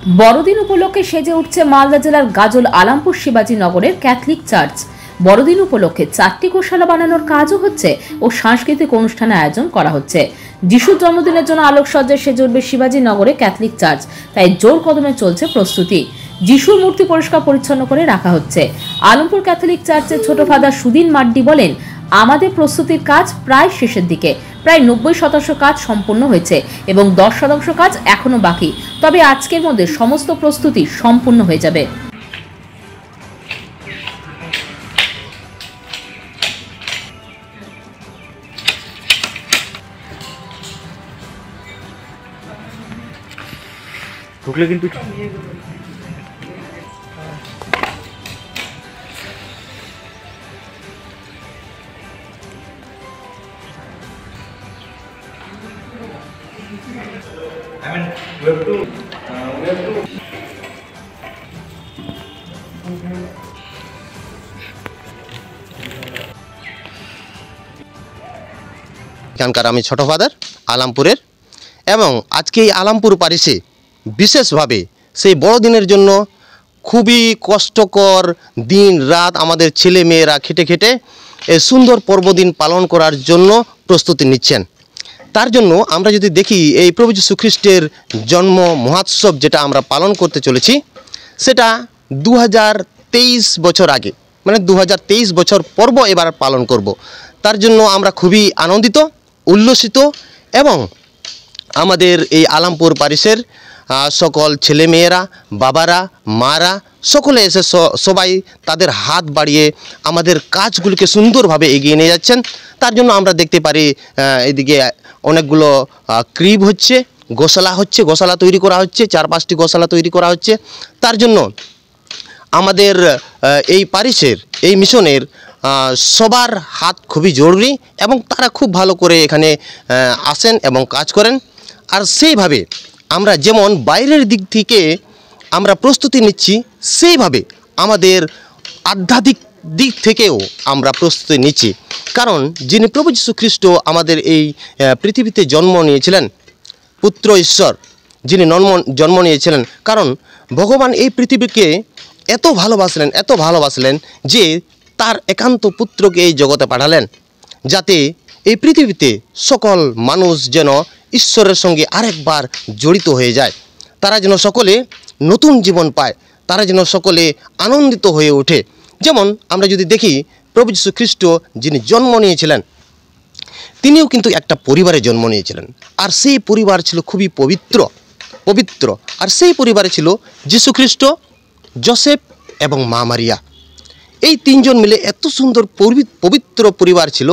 বড়দিন উপলক্ষে সেজে উঠছে মালদা জেলার গাজল আলামপুর শিবাজী নগরের ক্যাথলিক চার্চ। বড়দিন উপলক্ষে 4টি গোশালা বানানোর কাজও হচ্ছে ও সাংস্কৃতিক অনুষ্ঠানের আয়োজন করা হচ্ছে। যিশুর জন্মদিনের জন্য আলোকসজ্জায় সেজে উঠবে শিবাজী নগরে ক্যাথলিক চার্চ, তাই জোর কদমে চলছে প্রস্তুতি। যিশুর মূর্তি পরিষ্কার পরিচ্ছন্ন করে রাখা হচ্ছে। আলমপুর ক্যাথলিক চার্চের ছোট ফাদার সুদিন মাড্ডি বলেন, আমাদের প্রস্তুতির কাজ প্রায় শেষের দিকে। প্রায় 90% কাজ সম্পূর্ণ হয়েছে এবং 10% কাজ এখনো বাকি। তবে আজকের মধ্যে সমস্ত প্রস্তুতি সম্পূর্ণ হয়ে যাবে। ঢুকলে কিন্তু এখানকার আমি ছোট ফাদার আলামপুরের, এবং আজকে এই আলামপুর পারিসে বিশেষভাবে সেই বড়দিনের জন্য খুবই কষ্টকর দিন রাত আমাদের ছেলে মেয়েরা খেটে খেটে এই সুন্দর পর্বদিন পালন করার জন্য প্রস্তুতি নিচ্ছেন। তার জন্য আমরা যদি দেখি এই প্রভু যীশু খ্রিস্টের জন্ম মহোৎসব যেটা আমরা পালন করতে চলেছি, সেটা 2023 বছর আগে, মানে 2023 বছর পর্ব এবার পালন করব। তার জন্য আমরা খুবই আনন্দিত, উল্লসিত, এবং আমাদের এই আলামপুর পারিসের সকল ছেলেমেয়েরা, বাবারা, মারা সকলে এসে সবাই তাদের হাত বাড়িয়ে আমাদের কাজগুলিকে সুন্দরভাবে এগিয়ে নিয়ে যাচ্ছেন। তার জন্য আমরা দেখতে পারি এদিকে অনেকগুলো ক্রিব হচ্ছে, গোশালা হচ্ছে, গোশালা তৈরি করা হচ্ছে, 4-5টি গোশালা তৈরি করা হচ্ছে। তার জন্য আমাদের এই পারিসের এই মিশনের সবার হাত খুবই জরুরি, এবং তারা খুব ভালো করে এখানে আসেন এবং কাজ করেন। আর সেইভাবে আমরা যেমন বাইরের দিক থেকে আমরা প্রস্তুতি নিচ্ছি, সেইভাবে আমাদের আধ্যাত্মিক দিক থেকেও আমরা প্রস্তুতি নিচ্ছি। কারণ যিনি প্রভু যীশু খ্রিস্ট আমাদের এই পৃথিবীতে জন্ম নিয়েছিলেন, পুত্র ঈশ্বর যিনি জন্ম নিয়েছিলেন, কারণ ভগবান এই পৃথিবীকে এত ভালোবাসলেন যে তার একান্ত পুত্রকে এই জগতে পাঠালেন, যাতে এই পৃথিবীতে সকল মানুষ যেন ঈশ্বরের সঙ্গে আরেকবার জড়িত হয়ে যায়, তারা যেন সকলে নতুন জীবন পায়, তারা যেন সকলে আনন্দিত হয়ে ওঠে। যেমন আমরা যদি দেখি প্রভু যীশু খ্রিস্ট যিনি জন্ম নিয়েছিলেন, তিনিও কিন্তু একটা পরিবারে জন্ম নিয়েছিলেন, আর সেই পরিবার ছিল খুবই পবিত্র। আর সেই পরিবারে ছিল যীশু খ্রিস্ট, যোসেফ এবং মা মারিয়া। এই তিনজন মিলে এত সুন্দর পবিত্র পরিবার ছিল।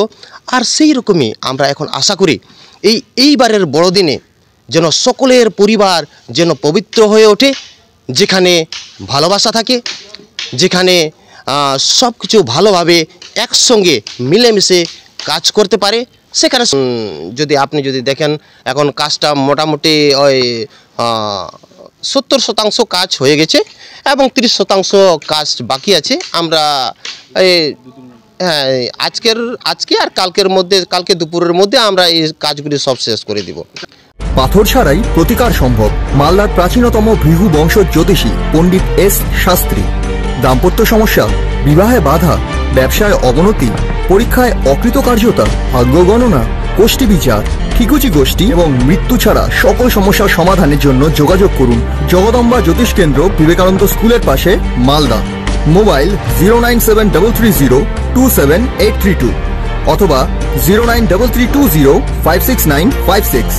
আর সেই রকমই আমরা এখন আশা করি এইবারের বড়দিনে যেন সকলের পরিবার যেন পবিত্র হয়ে ওঠে, যেখানে ভালোবাসা থাকে, যেখানে সব কিছু ভালোভাবে একসঙ্গে মিলেমিশে কাজ করতে পারে। সেখানে আপনি যদি দেখেন এখন কাজটা মোটামুটি ওই 70% কাজ হয়ে গেছে এবং 30% কাজ বাকি আছে। আমরা আজকে আর কালকে দুপুরের মধ্যে আমরা এই কাজগুলি সব শেষ করে দিব। পাথর ছাড়াই প্রতিকার সম্ভব। মালদার প্রাচীনতম ভৃগু বংশ জ্যোতিষী পণ্ডিত এস শাস্ত্রী। দাম্পত্য সমস্যা, বিবাহে বাধা, ব্যবসায় অবনতি, পরীক্ষায় অকৃতকার্যতা, ভাগ্য গণনা, গোষ্ঠী বিচার, ঠিকুচি গোষ্ঠী এবং মৃত্যু ছাড়া সকল সমস্যার সমাধানের জন্য যোগাযোগ করুন জগদম্বা জ্যোতিষ কেন্দ্র, বিবেকানন্দ স্কুলের পাশে, মালদা। মোবাইল 09733027832 অথবা 09332056956।